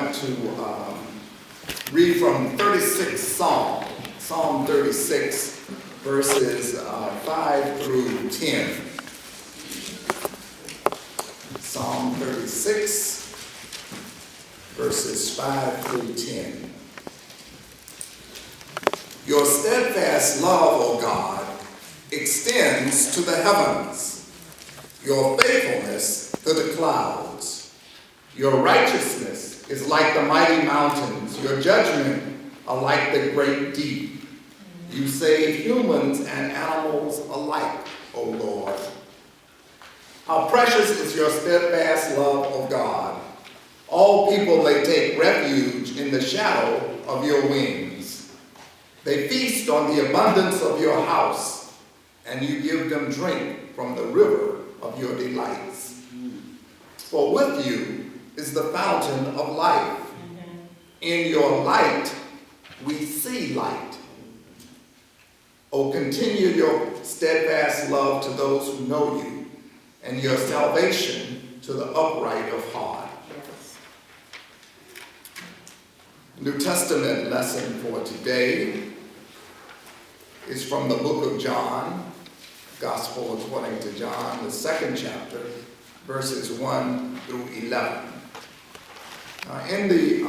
want to read from 36 Psalm 36, verses 5 through 10. Psalm 36, verses 5 through 10. Your steadfast love, O God, extends to the heavens, your faithfulness to the clouds. Your righteousness is like the mighty mountains, your judgment are like the great deep. You save humans and animals alike, O Lord. How precious is your steadfast love, O God. All people may take refuge in the shadow of your wings. They feast on the abundance of your house, and you give them drink from the river of your delights. For with you is the fountain of life. In your light we see light. Oh, continue your steadfast love to those who know you, and your salvation to the upright of heart. New Testament lesson for today is from the book of John, Gospel according to John, the 2nd chapter, verses 1 through 11. In the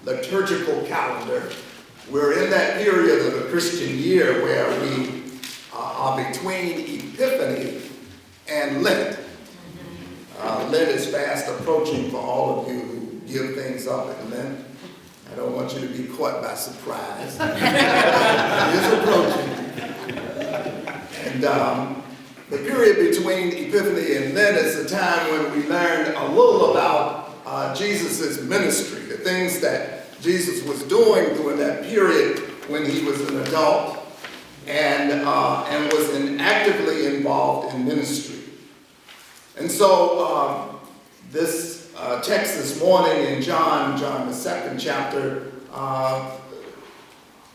liturgical calendar, we're in that period of the Christian year where we are between Epiphany and Lent. Lent is fast approaching for all of you who give things up in Lent. I don't want you to be caught by surprise. It is approaching. And the period between Epiphany and Lent is the time when we learn a little about Jesus' ministry, the things that Jesus was doing during that period when he was an adult and was actively involved in ministry. And so this text this morning in John the 2nd chapter,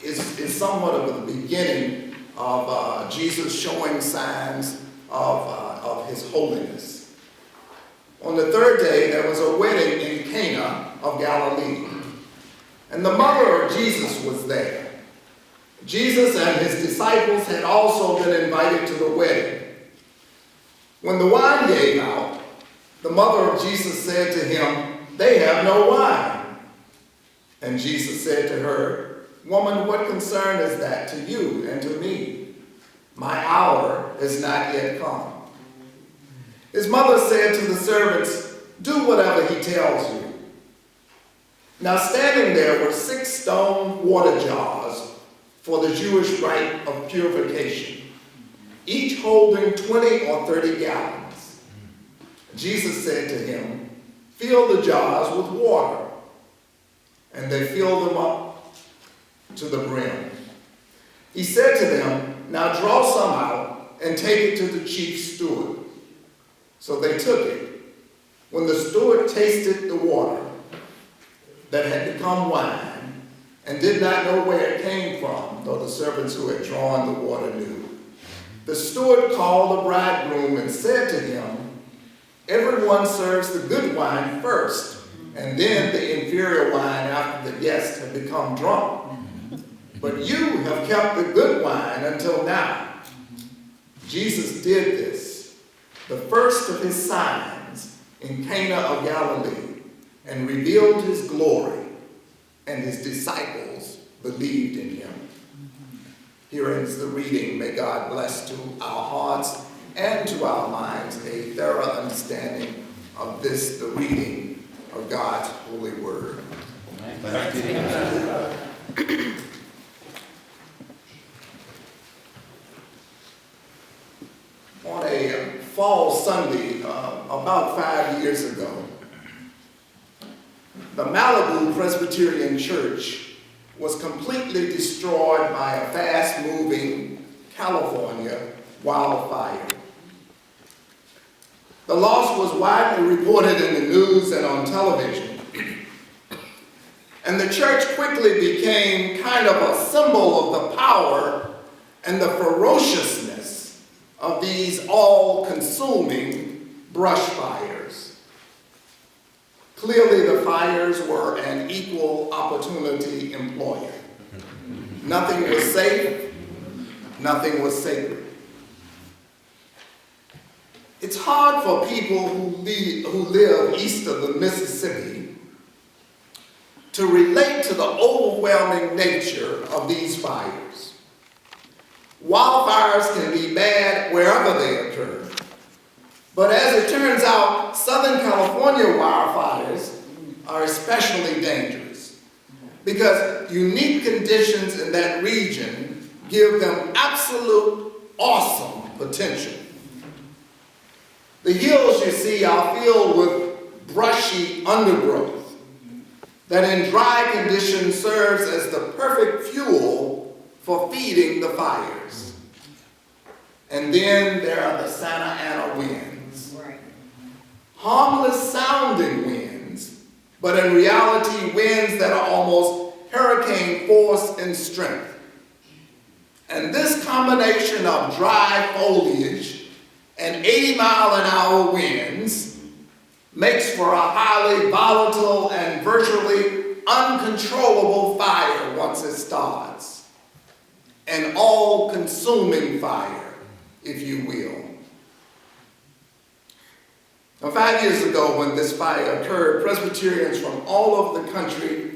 is somewhat of the beginning of Jesus showing signs of his holiness. On the 3rd day, there was a wedding in Cana of Galilee, and the mother of Jesus was there. Jesus and his disciples had also been invited to the wedding. When the wine gave out, the mother of Jesus said to him, "They have no wine." And Jesus said to her, "Woman, what concern is that to you and to me? My hour has not yet come." His mother said to the servants, "Do whatever he tells you." Now standing there were 6 stone water jars for the Jewish rite of purification, each holding 20 or 30 gallons. Jesus said to him, "Fill the jars with water." And they filled them up to the brim. He said to them, "Now draw some out and take it to the chief steward." So they took it. When the steward tasted the water that had become wine and did not know where it came from, though the servants who had drawn the water knew, the steward called the bridegroom and said to him, "Everyone serves the good wine first, and then the inferior wine after the guests have become drunk. But you have kept the good wine until now." Jesus did this, the first of his signs, in Cana of Galilee, and revealed his glory, and his disciples believed in him. Here ends the reading. May God bless to our hearts and to our minds a thorough understanding of this, the reading of God's holy word. On a fall Sunday, about 5 years ago, the Malibu Presbyterian Church was completely destroyed by a fast-moving California wildfire. The loss was widely reported in the news and on television, and the church quickly became kind of a symbol of the power and the ferociousness of these all-consuming brush fires. Clearly, the fires were an equal opportunity employer. Nothing was safe, nothing was sacred. It's hard for people who live east of the Mississippi to relate to the overwhelming nature of these fires. Wildfires can be bad wherever they occur. But as it turns out, Southern California wildfires are especially dangerous because unique conditions in that region give them absolute awesome potential. The hills you see are filled with brushy undergrowth that in dry conditions serves as the perfect fuel for feeding the fires. And then there are the Santa Ana winds. Right. Harmless sounding winds, but in reality winds that are almost hurricane force and strength. And this combination of dry foliage and 80-mile-an-hour winds makes for a highly volatile and virtually uncontrollable fire once it starts. An all-consuming fire, if you will. Now, 5 years ago when this fire occurred, Presbyterians from all over the country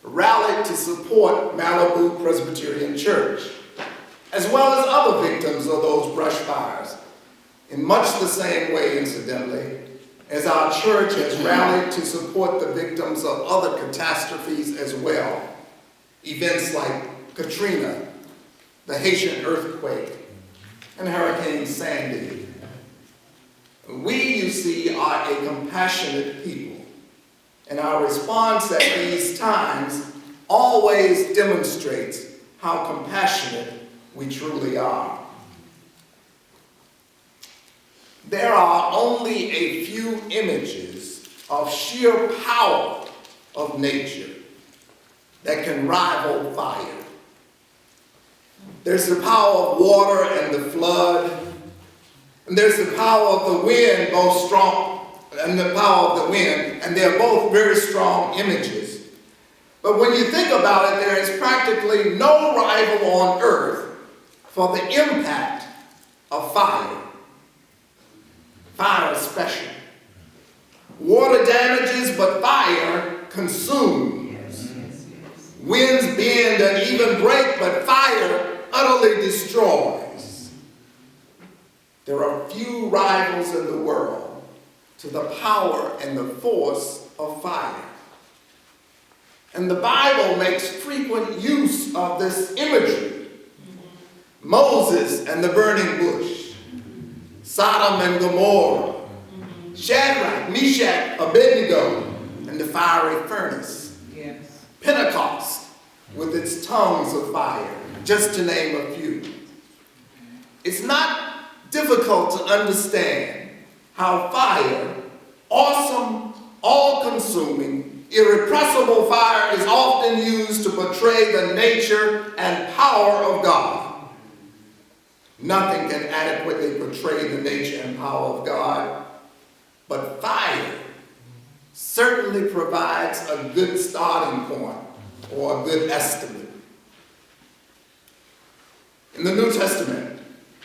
rallied to support Malibu Presbyterian Church, as well as other victims of those brush fires. In much the same way, incidentally, as our church has rallied to support the victims of other catastrophes as well. Events like Katrina, the Haitian earthquake, and Hurricane Sandy. We, you see, are a compassionate people, and our response at these times always demonstrates how compassionate we truly are. There are only a few images of sheer power of nature that can rival fire. There's the power of water and the flood, and there's the power of the wind, both strong, and the power of the wind, and they're both very strong images. But when you think about it, there is practically no rival on earth for the impact of fire. Fire is special. Water damages, but fire consumes. Winds bend and even break, but fire utterly destroys. There are few rivals in the world to the power and the force of fire. And the Bible makes frequent use of this imagery. Moses and the burning bush, Sodom and Gomorrah, Shadrach, Meshach, Abednego, and the fiery furnace. Yes. Pentecost with its tongues of fire, just to name a few. It's not difficult to understand how fire, awesome, all-consuming, irrepressible fire is often used to portray the nature and power of God. Nothing can adequately portray the nature and power of God, but fire certainly provides a good starting point or a good estimate. In the New Testament,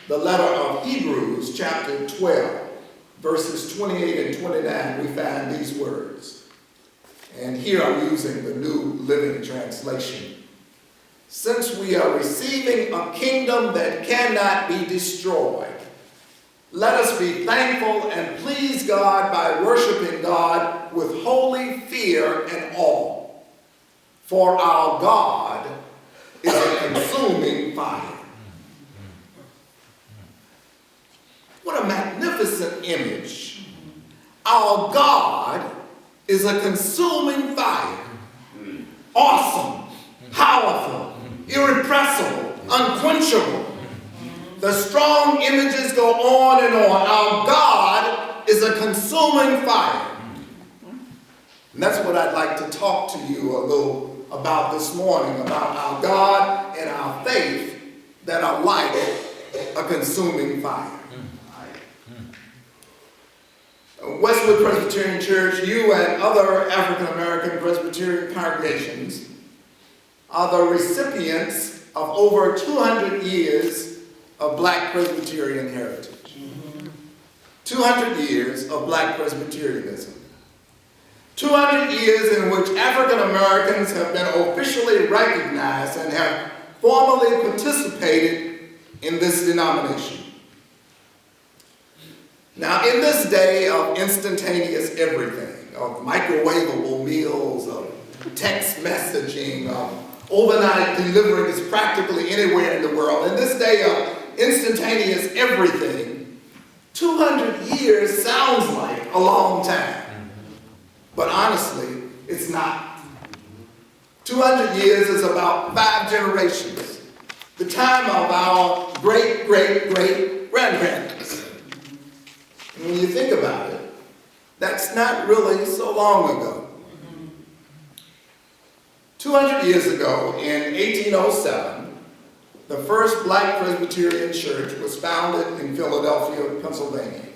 the letter of Hebrews, chapter 12, verses 28 and 29, we find these words. And here I'm using the New Living Translation. Since we are receiving a kingdom that cannot be destroyed, let us be thankful and please God by worshiping God with holy fear and awe. For our God is a consuming fire. What a magnificent image. Our God is a consuming fire. Awesome, powerful, irrepressible, unquenchable. The strong images go on and on. Our God is a consuming fire. And that's what I'd like to talk to you a little about this morning, about our God and our faith that are like a consuming fire. Westwood Presbyterian Church, you and other African American Presbyterian congregations are the recipients of over 200 years of Black Presbyterian heritage. 200 years of Black Presbyterianism. 200 years in which African Americans have been officially recognized and have formally participated in this denomination. Now, in this day of instantaneous everything, of microwavable meals, of text messaging, of overnight deliveries practically anywhere in the world, in this day of instantaneous everything, 200 years sounds like a long time. But honestly, it's not. 200 years is about 5 generations, the time of our great-great-great-grandparents. And when you think about it, that's not really so long ago. 200 years ago, in 1807, the first Black Presbyterian church was founded in Philadelphia, Pennsylvania.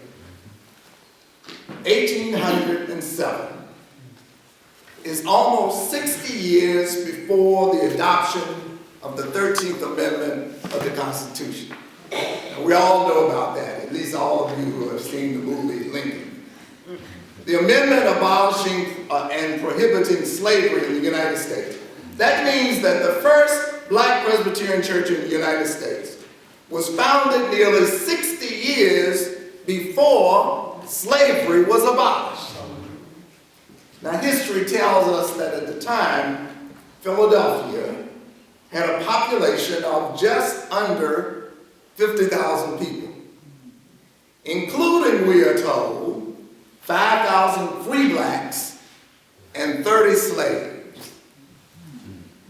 1807 is almost 60 years before the adoption of the 13th Amendment of the Constitution. And we all know about that, at least all of you who have seen the movie Lincoln. The amendment abolishing and prohibiting slavery in the United States. That means that the first Black Presbyterian church in the United States was founded nearly 60 years before slavery was abolished. Now, history tells us that at the time, Philadelphia had a population of just under 50,000 people, including, we are told, 5,000 free blacks and 30 slaves.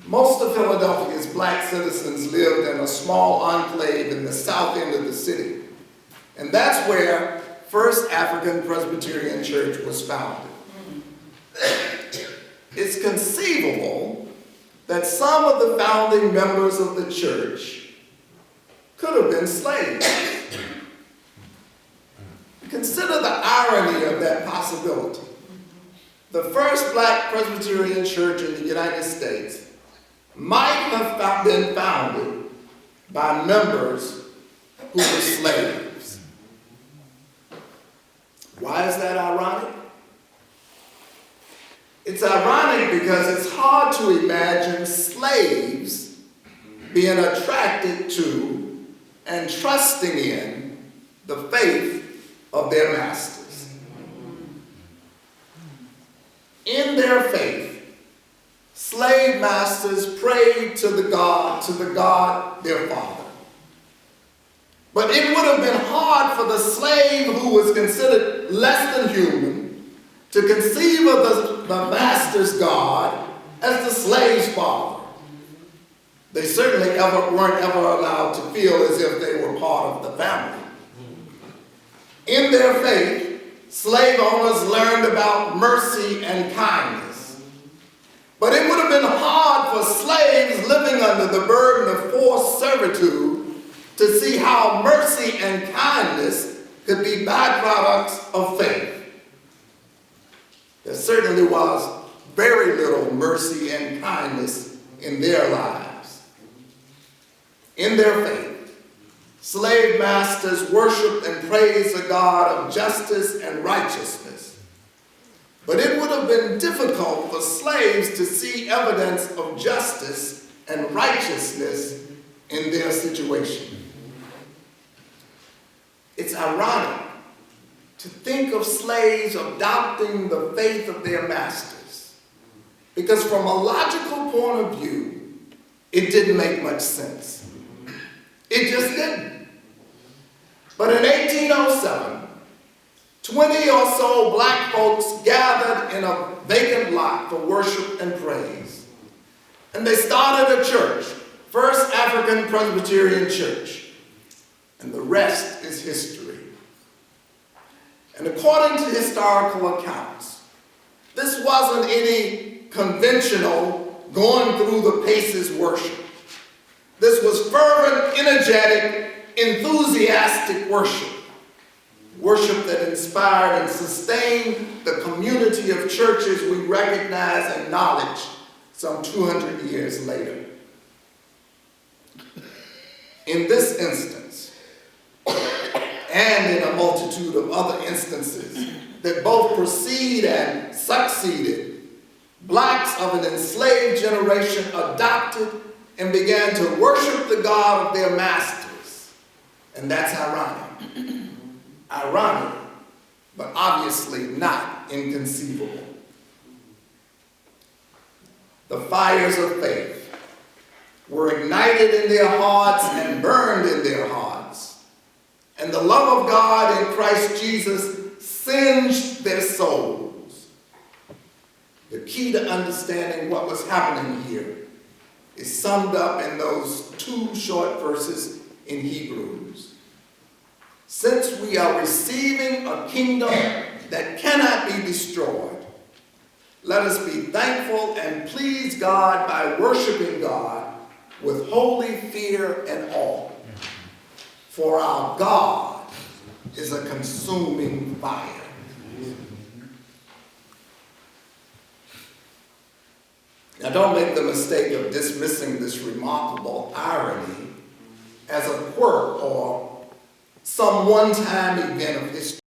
Most of Philadelphia's black citizens lived in a small enclave in the south end of the city, and that's where First African Presbyterian Church was founded. It's conceivable that some of the founding members of the church could have been slaves. Consider the irony of that possibility. The first Black Presbyterian church in the United States might have been founded by members who were slaves. Why is that ironic? It's ironic because it's hard to imagine slaves being attracted to and trusting in the faith of their masters. In their faith, slave masters prayed to the God their father. But it would have been hard for the slave who was considered less than human to conceive of the master's God as the slave's father. They certainly weren't ever allowed to feel as if they were part of the family. In their faith, slave owners learned about mercy and kindness. But it would have been hard for slaves living under the burden of forced servitude to see how mercy and kindness could be byproducts of faith. There certainly was very little mercy and kindness in their lives. In their faith, slave masters worshiped and praised a God of justice and righteousness. But it would have been difficult for slaves to see evidence of justice and righteousness in their situation. It's ironic to think of slaves adopting the faith of their masters, because from a logical point of view, it didn't make much sense. It just didn't. But in 1807, 20 or so black folks gathered in a vacant lot for worship and praise. And they started a church, First African Presbyterian Church. And the rest is history. And according to historical accounts, this wasn't any conventional going through the paces worship. This was fervent, energetic, enthusiastic worship. worship that inspired and sustained the community of churches we recognize and acknowledge some 200 years later. In this instance, and in a multitude of other instances that both precede and succeeded, blacks of an enslaved generation adopted and began to worship the God of their masters. And that's ironic. Ironic, but obviously not inconceivable. The fires of faith were ignited in their hearts and burned in their hearts. And the love of God in Christ Jesus singed their souls. The key to understanding what was happening here is summed up in those 2 short verses in Hebrews. Since we are receiving a kingdom that cannot be destroyed, let us be thankful and please God by worshiping God with holy fear and awe. For our God is a consuming fire. Now, don't make the mistake of dismissing this remarkable irony as a quirk or some one-time event of history.